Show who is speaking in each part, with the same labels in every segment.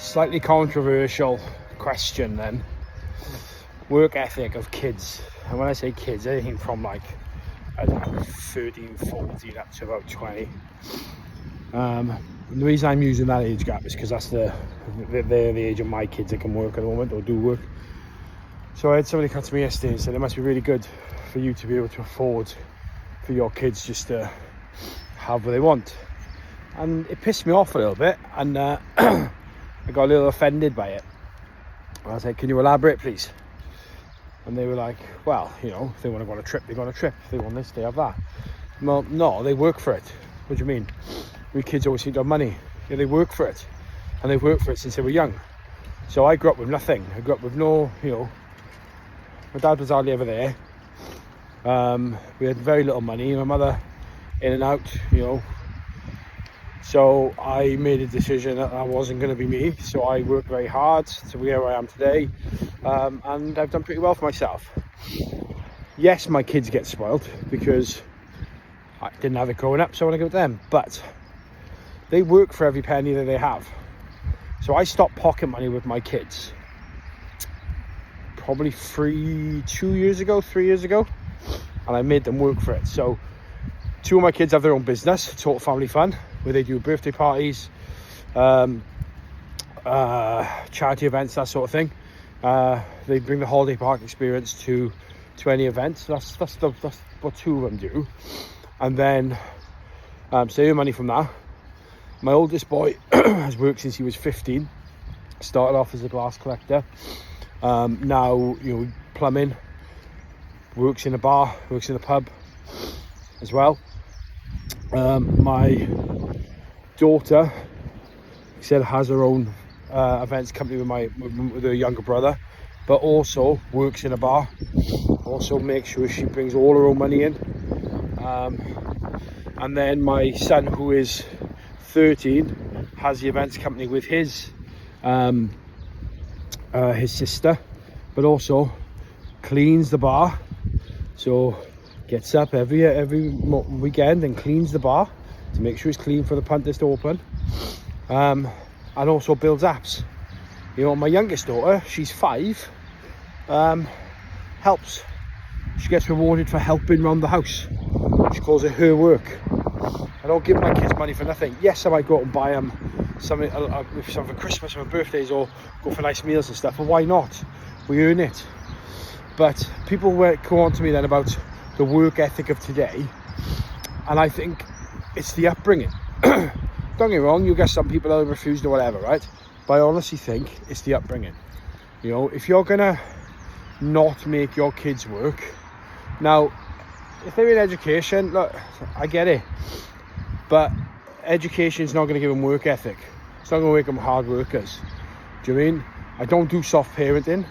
Speaker 1: Slightly controversial question then. Work ethic of kids. And when I say kids, anything from like, I don't know, 13, 14 up to about 20. The reason I'm using that age gap is because that's they're the age of my kids that can work at the moment, or do work. So I had somebody come to me yesterday and said it must be really good for you to be able to afford for your kids just to have what they want. And it pissed me off a little bit, and I got a little offended by it. I was like, can you elaborate please? And they were like, well, you know, if they want to go on a trip, they go on a trip. If they want this, they have that. Well, no, they work for it. What do you mean? We kids always seem to have money. Yeah, they work for it. And they've worked for it since they were young. So I grew up with nothing. I grew up with no, you know, my dad was hardly ever there. We had very little money. My mother in and out, you know. So I made a decision that that wasn't going to be me. So I worked very hard to where I am today. And I've done pretty well for myself. Yes, my kids get spoiled because I didn't have it growing up, so I want to give it to them. But they work for every penny that they have. So I stopped pocket money with my kids probably 3 years ago, and I made them work for it. So 2 of my kids have their own business, Total Family Fun, where they do birthday parties, charity events, that sort of thing. They bring the holiday park experience to any event. That's what 2 of them do. And then so they earn money from that. My oldest boy has worked since he was 15. Started off as a glass collector. Now, you know, plumbing. Works in a bar, works in a pub as well. My daughter, said, has her own events company with her younger brother, but also works in a bar. Also makes sure she brings all her own money in. And then my son, who is 13, has the events company with his sister, but also cleans the bar. So gets up every weekend and cleans the bar to make sure it's clean for the punters to open. And also builds apps. You know, my youngest daughter, she's 5, helps. She gets rewarded for helping around the house. She calls it her work. I don't give my kids money for nothing. Yes, I might go out and buy them something for Christmas or birthdays, or go for nice meals and stuff, but why not? We earn it. But people go on to me then about the work ethic of today, and I think it's the upbringing. Don't get me wrong, you get some people that are refused or whatever, right? But I honestly think it's the upbringing. You know, if you're gonna not make your kids work, now if they're in education, look, I get it, but education is not going to give them work ethic. It's not going to make them hard workers. Do you mean? I don't do soft parenting,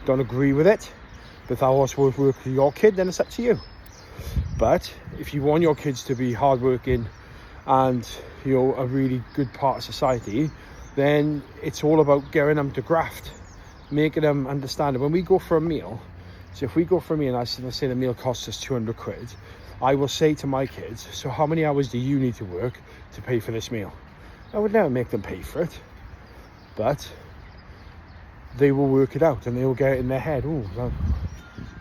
Speaker 1: don't agree with it. But if that was worth work for your kid, then it's up to you. But if you want your kids to be hardworking and, you know, a really good part of society, then it's all about getting them to graft, making them understand it. When we go for a meal, so if we go for a meal, and let's say the meal costs us 200 quid, I will say to my kids, so how many hours do you need to work to pay for this meal? I would never make them pay for it, but they will work it out and they will get it in their head. Oh, well,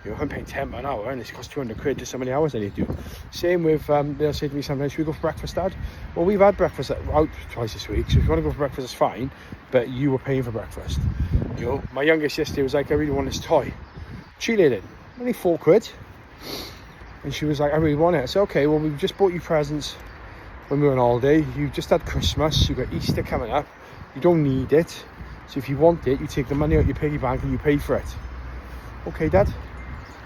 Speaker 1: you know, I'm paying £10 an hour and it's cost 200 quid, just so many hours I need to do. Same with, they'll say to me sometimes, should we go for breakfast, Dad? Well, we've had breakfast out twice this week, so if you want to go for breakfast, it's fine, but you were paying for breakfast. You know, my youngest yesterday was like, I really want this toy. Cheerleading, only 4 quid. And she was like, I really want it. I said, okay, well, we've just bought you presents when we were on holiday. You've just had Christmas, you've got Easter coming up. You don't need it. So if you want it, you take the money out your piggy bank and you pay for it. Okay, Dad.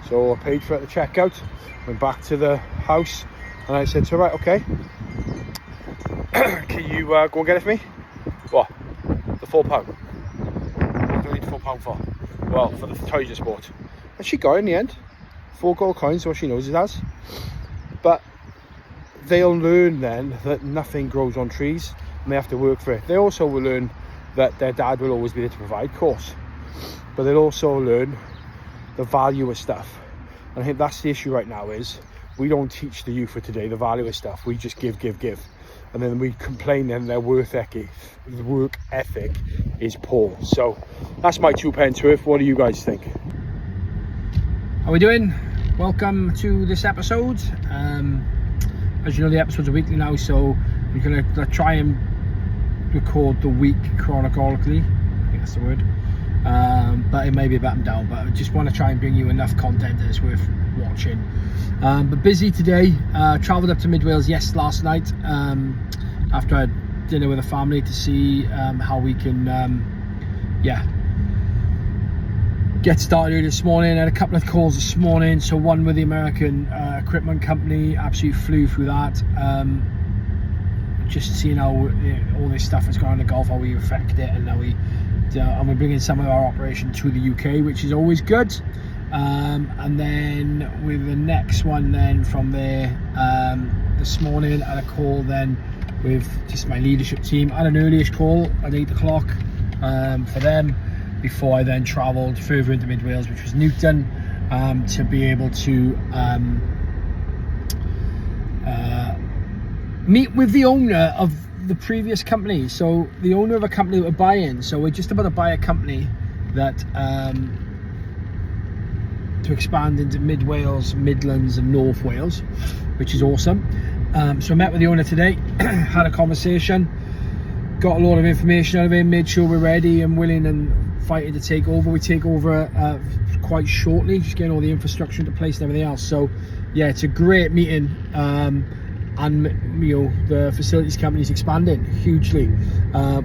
Speaker 1: So I paid for it at the checkout, went back to the house, and I said to her, right, okay, can you go and get it for me? What? The £4. What do I need £4 for? Well, for the toys you bought. And she got it in the end. 4 gold coins, so she knows it has. But they'll learn then that nothing grows on trees, and they have to work for it. They also will learn that their dad will always be there to provide, of course. But they'll also learn the value of stuff. And I think that's the issue right now, is we don't teach the youth of today the value of stuff. We just give. and then we complain and their work ethic is poor. So that's my 2 pence worth. What do you guys think? How we doing? Welcome to this episode. As you know, the episodes are weekly now, so we're gonna try and record the week chronologically. I think that's the word. But it may be a bit up and down, but I just want to try and bring you enough content that it's worth watching. But busy today. Travelled up to Mid Wales last night after I had dinner with the family to see how we can get started early this morning. I had a couple of calls this morning, so one with the American equipment company, absolutely flew through that. Just seeing how all this stuff has gone on the golf, how we affect it, and we're bringing some of our operation to the UK, which is always good. And then with the next one then from there, this morning I had a call then with just my leadership team. I had an early-ish call at 8 o'clock for them, before I then travelled further into Mid Wales, which was Newton, to be able to meet with the owner of the previous company. So the owner of a company that we're buying. So we're just about to buy a company that to expand into Mid Wales, Midlands and North Wales, which is awesome. So I met with the owner today, had a conversation, got a lot of information out of him, made sure we're ready and willing and fighting to take over. We take over quite shortly, just getting all the infrastructure into place and everything else. So yeah, it's a great meeting. And you know, the facilities company is expanding hugely,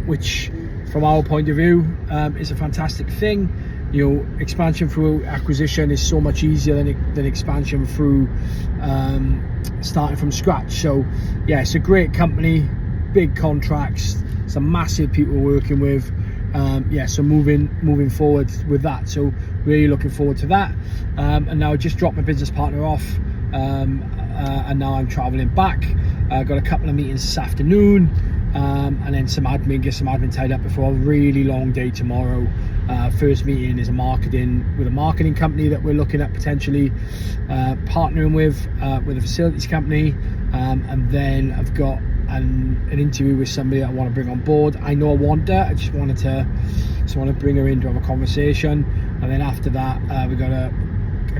Speaker 1: which from our point of view is a fantastic thing. You know, expansion through acquisition is so much easier than expansion through starting from scratch. So yeah, it's a great company, big contracts, some massive people working with. So moving forward with that. So really looking forward to that. And now I just dropped my business partner off. And now I'm traveling back. Got a couple of meetings this afternoon, and then get some admin tied up before a really long day tomorrow. First meeting is with a marketing company that we're looking at potentially partnering with a facilities company, and then I've got an interview with somebody that I want to bring on board. I know I want her. I just want to bring her in to have a conversation, and then after that we got a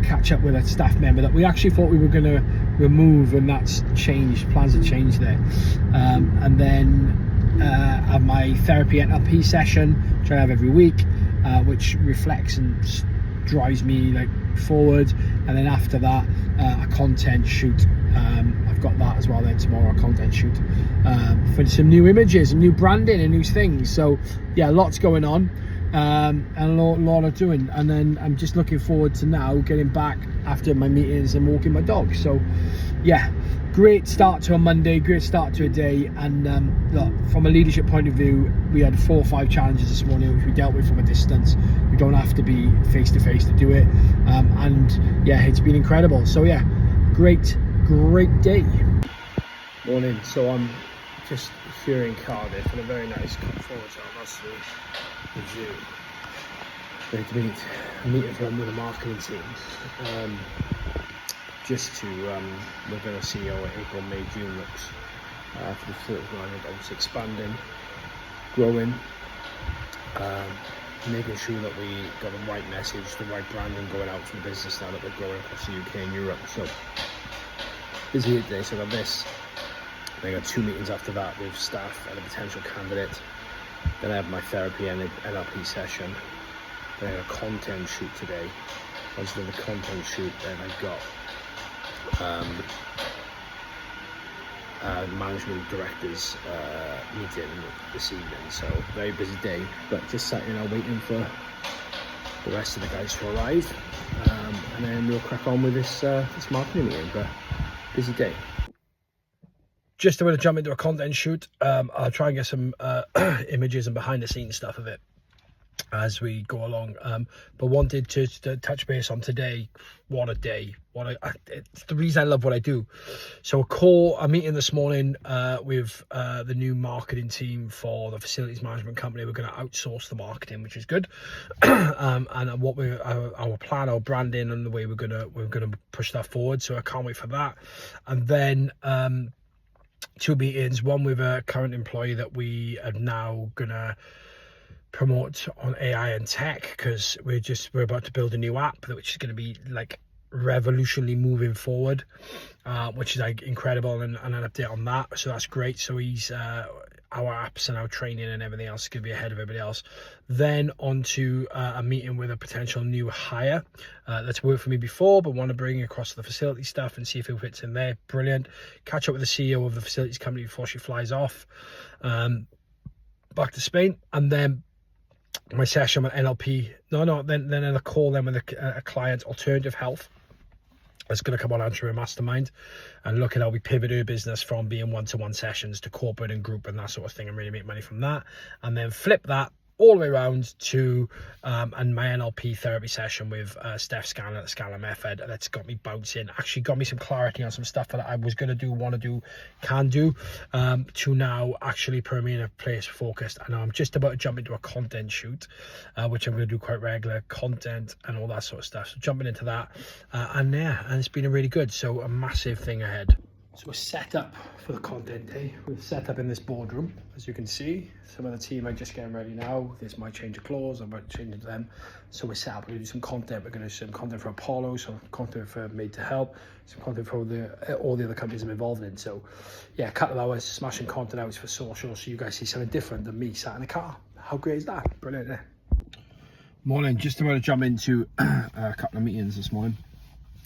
Speaker 1: catch up with a staff member that we actually thought we were going to remove, and that's changed. Plans have changed there. And then have my therapy NLP session, which I have every week, which reflects and drives me like forward. And then after that, a content shoot. I've got that as well then tomorrow, a content shoot for some new images and new branding and new things. So yeah, lots going on. And a lot of doing, and then I'm just looking forward to now getting back after my meetings and walking my dog. So yeah, great start to a Monday, great start to a day. And look, from a leadership point of view, we had 4 or 5 challenges this morning which we dealt with from a distance. We don't have to be face to face to do it, and yeah, it's been incredible. So yeah, great day. Morning. So I'm just here in Cardiff in a very nice comfort hotel. That's the view. Great to meet with the marketing team. We're going to see how April, May, June looks for the facilities management. Obviously expanding, growing, making sure that we got the right message, the right branding going out from the business now that we're growing across the UK and Europe. So busy today. So I got this. I got 2 meetings after that with staff and a potential candidate. Then I have my therapy and NLP session. Then I have a content shoot today. Once I've done the content shoot, then I've got management directors meeting this evening. So very busy day, but just sat here now waiting for the rest of the guys to arrive, and then we'll crack on with this marketing meeting. But busy day. Just about to jump into a content shoot. I'll try and get some images and behind the scenes stuff of it as we go along, but wanted to touch base on today. What a day. It's the reason I love what I do. So a meeting this morning with the new marketing team for the facilities management company. We're going to outsource the marketing, which is good. And what our plan, our branding, and the way we're going to push that forward. So I can't wait for that. And then 2 meetings, one with a current employee that we are now gonna promote on AI and tech, because we're about to build a new app which is going to be like revolutionarily moving forward, which is like incredible, and an update on that, so that's great. So he's our apps and our training and everything else is going to be ahead of everybody else. Then on to a meeting with a potential new hire that's worked for me before but want to bring across the facility stuff and see if it fits in there. Brilliant. Catch up with the CEO of the facilities company before she flies off back to Spain, and then my session with NLP. Then a call then with a client, Alternative Health, that's going to come on Entrepreneur Mastermind, and look at how we pivot our business from being one-to-one sessions to corporate and group and that sort of thing, and really make money from that, and then flip that all the way around to and my NLP therapy session with Steff Scanlan at the Scanlan Method. That's got me bouncing, actually got me some clarity on some stuff that I was going to do, want to do, can do, to now actually put me in a place focused. I know I'm just about to jump into a content shoot, which I'm going to do quite regular content and all that sort of stuff, so jumping into that, and it's been really good. So a massive thing ahead. So we're set up for the content day. We're set up in this boardroom, as you can see. Some of the team are just getting ready now. This might change of clothes, I might change into them. So we're set up, we're gonna do some content. We're gonna do some content for Apollo, some content for Made to Help, some content for all the other companies I'm involved in. So yeah, a couple of hours smashing content out for social, so you guys see something different than me sat in a car. How great is that? Brilliant, eh? Morning, just about to jump into a couple of meetings this morning.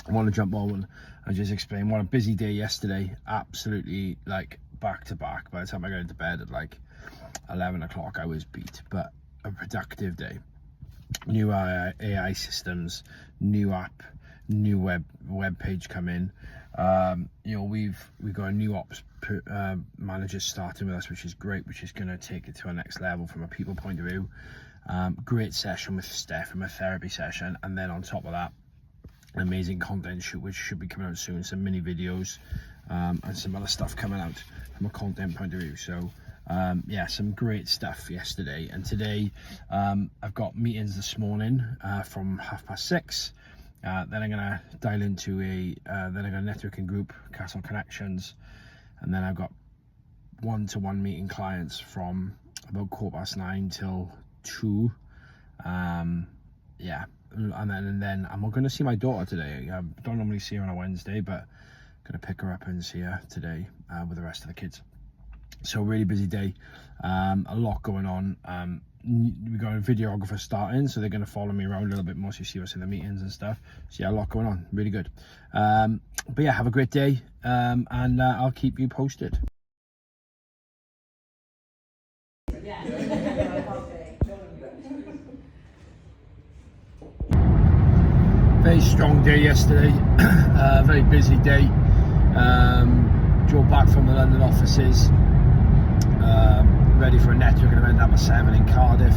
Speaker 1: I want to jump on and just explain what a busy day yesterday. Absolutely like back to back. By the time I got into bed at like 11 o'clock, I was beat, but a productive day. New AI systems, new app, new web page come in. We've got a new ops manager starting with us, which is great, which is going to take it to a next level from a people point of view. Great session with Steff from a therapy session, and then on top of that, an amazing content shoot which should be coming out soon, some mini videos and some other stuff coming out from a content point of view. So yeah, some great stuff yesterday, and today I've got meetings this morning from 6:30. Then I'm gonna dial into then I got a networking group, Castle Connections, and then I've got one-to-one meeting clients from about 9:15 till 2. Yeah, and then I'm going to see my daughter today. I don't normally see her on a Wednesday, but I'm going to pick her up and see her today with the rest of the kids. So really busy day, a lot going on. We got a videographer starting, so they're going to follow me around a little bit more, so you see us in the meetings and stuff. So yeah, a lot going on, really good. But yeah, have a great day, and I'll keep you posted. Very strong day yesterday, very busy day. Drove back from the London offices, ready for a networking event number 7 in Cardiff,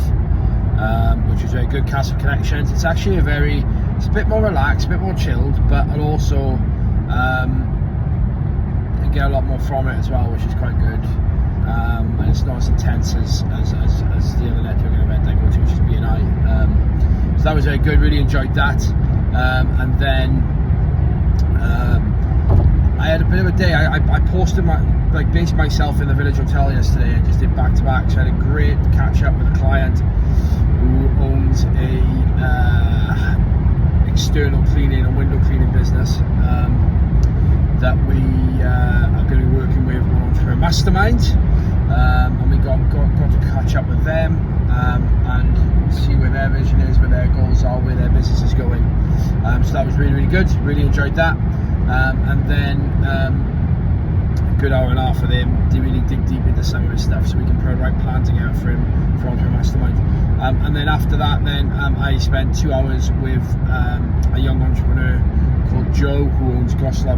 Speaker 1: which was very good. Castle Connections. It's actually it's a bit more relaxed, a bit more chilled, but I'll also get a lot more from it as well, which is quite good. And it's not as intense as the other networking event I go to, which is BNI. So that was very good, really enjoyed that. And then I had a bit of a day. I posted based myself in the Village Hotel yesterday and just did back to back. So I had a great catch up with a client who owns a external cleaning and window cleaning business that we are going to be working with on Entrepreneur Mastermind, and we got to catch up with them and see where their vision is, where their goals are, where their business is going. So that was really, really good. Really enjoyed that. And then a good hour and a half with him to really dig deep into some of his stuff, so we can put a right plan together for him for Entrepreneur Mastermind. And then after that, I spent 2 hours with a young entrepreneur called Joe, who owns Goslar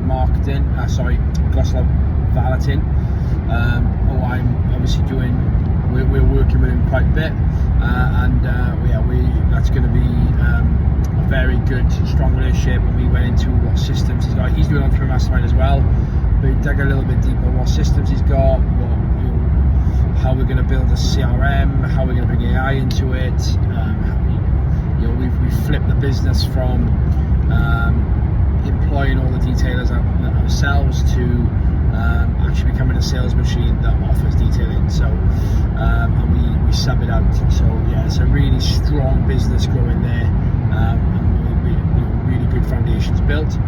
Speaker 1: Goslar Valeting, who I'm obviously we're working with him quite a bit, that's going to be a very good, strong relationship. And we went into what systems he's got. He's doing Entrepreneur Mastermind as well, but we dug a little bit deeper what systems he's got, how we're going to build a CRM, how we're going to bring AI into it. We've flipped the business from employing all the detailers ourselves to actually becoming a sales machine that offers detailing. So and we sub it out. So yeah, it's a really strong business growing there, and really good foundations built.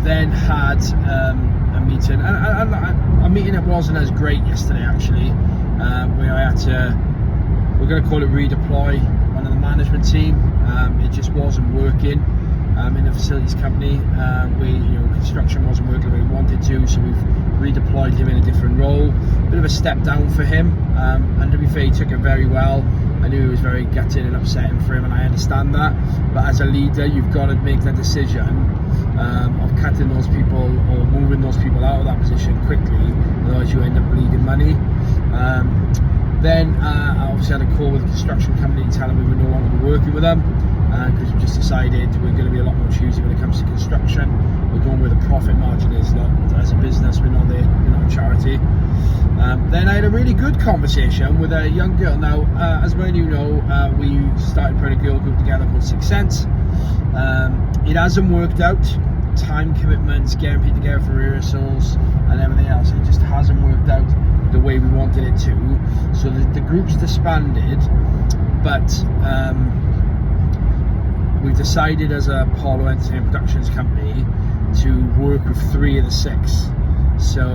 Speaker 1: Then had a meeting, and a meeting that wasn't as great yesterday actually, where I had to, we're going to call it redeploy one of the management team. It just wasn't working in the facilities company. Construction wasn't working the way we wanted to, so we've redeployed him in a different role. Bit of a step down for him, and to be fair, he took it very well. I knew it was very gutted and upsetting for him, and I understand that. But as a leader, you've got to make the decision of cutting those people or moving those people out of that position quickly, otherwise you end up bleeding money. Then I obviously had a call with the construction company telling me we're no longer be working with them, because we just decided we're going to be a lot more choosy when it comes to construction. We're going where the profit margin is. As a business, we're not there, we're not a charity. Then I had a really good conversation with a young girl. Now, as many of you know, we started putting a girl group together called 6 Sense. It hasn't worked out. Time commitments, getting people together for rehearsals and everything else, it just hasn't worked out the way we wanted it to. So the group's disbanded, but we've decided as a Apollo Entertainment Productions company to work with 3 of the 6, so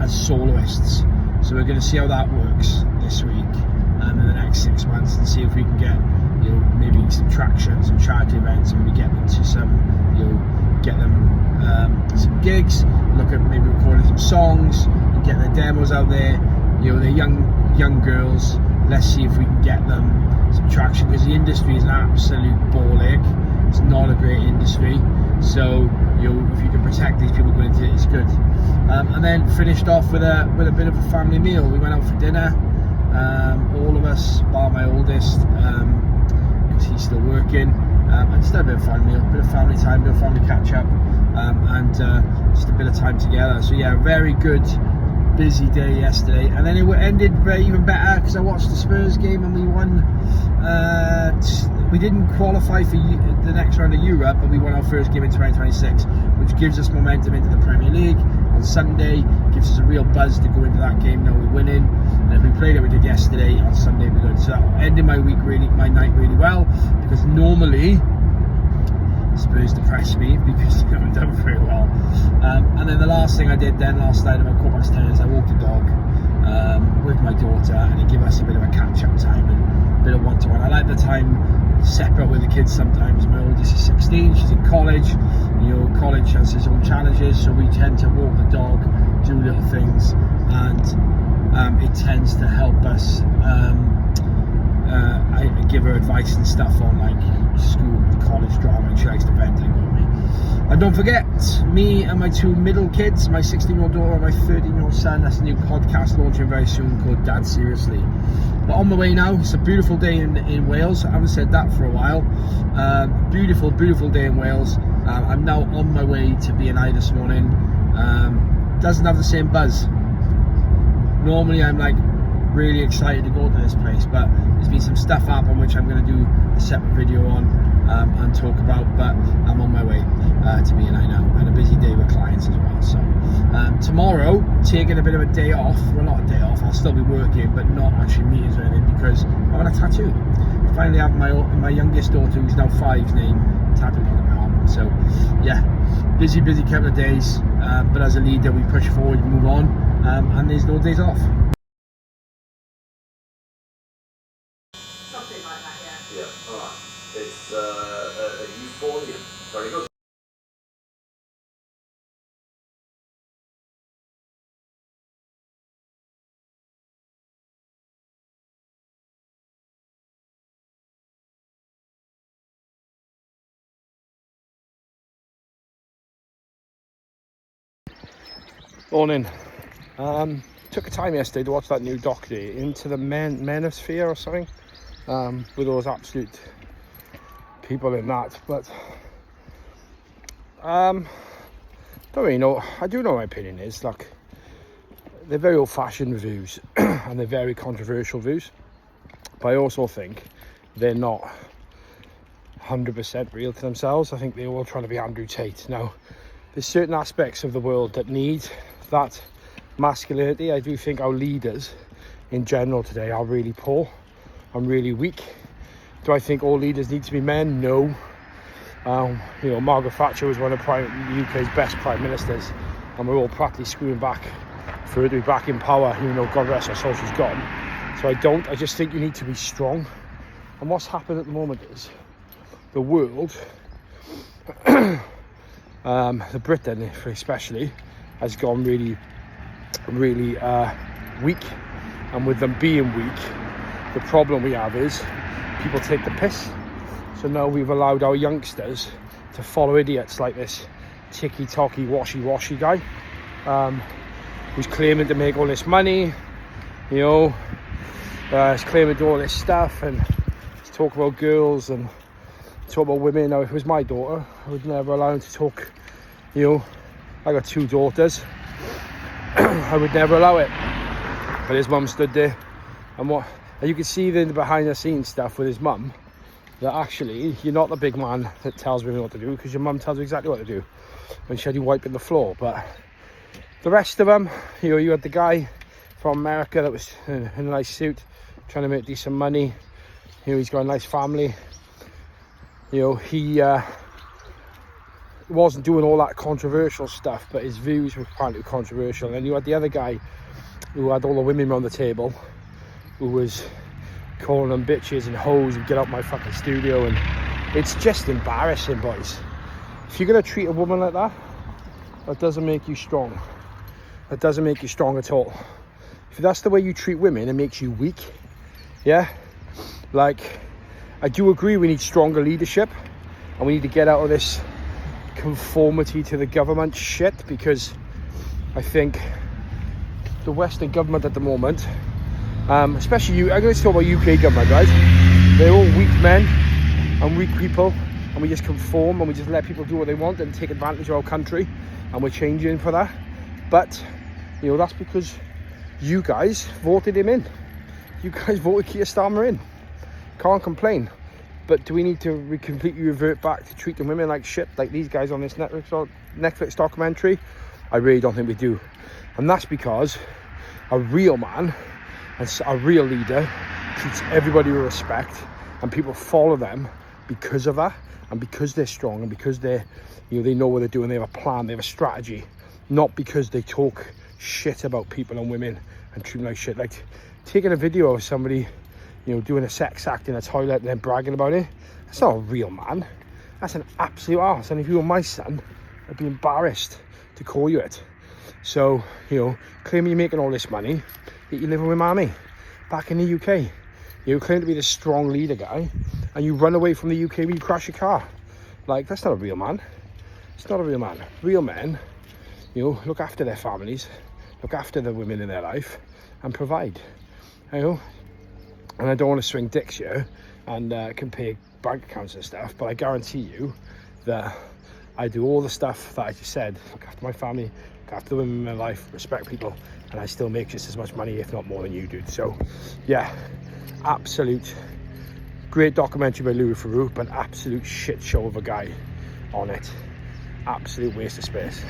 Speaker 1: as soloists. So we're going to see how that works this week and in the next 6 months, and see if we can get maybe some traction, some charity events, and maybe get them to some some gigs. Look at maybe recording some songs and get their demos out there. They're young girls. Let's see if we can get them some traction, because the industry is an absolute ball ache. It's not a great industry. So if you can protect these people going into it, it's good. And then finished off with a bit of a family meal. We went out for dinner, all of us, bar my oldest, because he's still working, and just had a bit of family meal, a bit of family time, a bit of family catch up, and just a bit of time together. So yeah, very good, busy day yesterday. And then it ended even better because I watched the Spurs game and we won. We didn't qualify for the next round of Europe, but we won our first game in 2026, which gives us momentum into the Premier League on Sunday. Gives us a real buzz to go into that game. Now we're winning, and if we played it we did yesterday, on Sunday we're good. So that ended my night really well, because normally Spurs depress me because they haven't done very well. And then the last thing I did last night about 10:15 is I walked the dog with my daughter, and it gave us a bit of a catch-up time and a bit of one-to-one. I like the time separate with the kids sometimes. My oldest is 16, she's in college. College has its own challenges, so we tend to walk the dog, do little things, and it tends to help us. I give her advice and stuff on like school, college drama, and she likes to vent and go with me. And don't forget, me and my 2 middle kids, my 16-year-old daughter and my 13-year-old son, that's a new podcast launching very soon called Dad Seriously. But on the way now, it's a beautiful day in Wales. I haven't said that for a while. Beautiful day in Wales. I'm now on my way to B&I this morning. Doesn't have the same buzz. Normally I'm like really excited to go to this place, but there's been some stuff happen which I'm going to do a separate video on and talk about. But I'm on my way to B&I now, and a busy day with clients as well. So tomorrow, taking a bit of a day off. Well, not a day off, I'll still be working, but not actually meetings or anything, because I'm on a tattoo. Finally have my youngest daughter, who's now 5's name tattooed on my arm. So yeah, busy couple of days, but as a leader we push forward, move on, and there's no days off.
Speaker 2: Something like that, yeah. Yeah, alright. It's a euphonium. Very good.
Speaker 1: Morning. Took a time yesterday to watch that new doc there, Into the Manosphere or something, with those absolute people in that. But don't really know. I do know what my opinion is. Like, they're very old-fashioned views and they're very controversial views, but I also think they're not 100% real to themselves. I think they're all trying to be Andrew Tate. Now, there's certain aspects of the world that need that masculinity. I do think our leaders in general today are really poor and really weak. Do I think all leaders need to be men? No. You know, Margaret Thatcher was one of the UK's best prime ministers, and we're all practically screwing back for her to be back in power, even though God rest her soul, she's gone. So I just think you need to be strong. And what's happened at the moment is the world, the Britain especially, has gone really weak. And with them being weak, the problem we have is people take the piss. So now we've allowed our youngsters to follow idiots like this ticky-tocky, washy-washy guy, who's claiming to make all this money, you know, he's claiming to do all this stuff, and he's talking about girls and talk about women. Now, if it was my daughter, I would never allow him to talk, you know, I got 2 daughters, I would never allow it. But his mum stood there, and you can see the behind the scenes stuff with his mum, that actually you're not the big man that tells women what to do, because your mum tells you exactly what to do when she had you wiping the floor. But the rest of them, you know, you had the guy from America that was in a nice suit trying to make decent money, you know, he's got a nice family, you know, he wasn't doing all that controversial stuff, but his views were apparently controversial. And then you had the other guy who had all the women around the table, who was calling them bitches and hoes and get out my fucking studio. And it's just embarrassing, boys. If you're going to treat a woman like that, that doesn't make you strong. That doesn't make you strong at all. If that's the way you treat women, it makes you weak. Yeah, like, I do agree we need stronger leadership, and we need to get out of this conformity to the government shit, because I think the Western government at the moment, especially I'm going to talk about UK government, right? They're all weak men and weak people, and we just conform and we just let people do what they want and take advantage of our country, and we're changing for that. But, you know, that's because you guys voted him in. You guys voted Keir Starmer in. Can't complain. But do we need to completely revert back to treating women like shit, like these guys on this Netflix documentary? I really don't think we do. And that's because a real man and a real leader treats everybody with respect, and people follow them because of that, and because they're strong, and because they're, you know, they know what they're doing, they have a plan, they have a strategy, not because they talk shit about people and women and treat them like shit. Like taking a video of somebody, you know, doing a sex act in a toilet and then bragging about it, that's not a real man. That's an absolute arse. And if you were my son, I'd be embarrassed to call you it. So, you know, claiming you're making all this money, yet you're living with mommy back in the UK. You claim to be the strong leader guy, and you run away from the UK when you crash your car. Like, that's not a real man. It's not a real man. Real men, you know, look after their families, look after the women in their life, and provide. You know, and I don't want to swing dicks here and compare bank accounts and stuff, but I guarantee you that I do all the stuff that I just said. Look after my family, look after the women in my life, respect people, and I still make just as much money, if not more, than you do. So yeah, absolute great documentary by Louis Theroux, but absolute shit show of a guy on it. Absolute waste of space.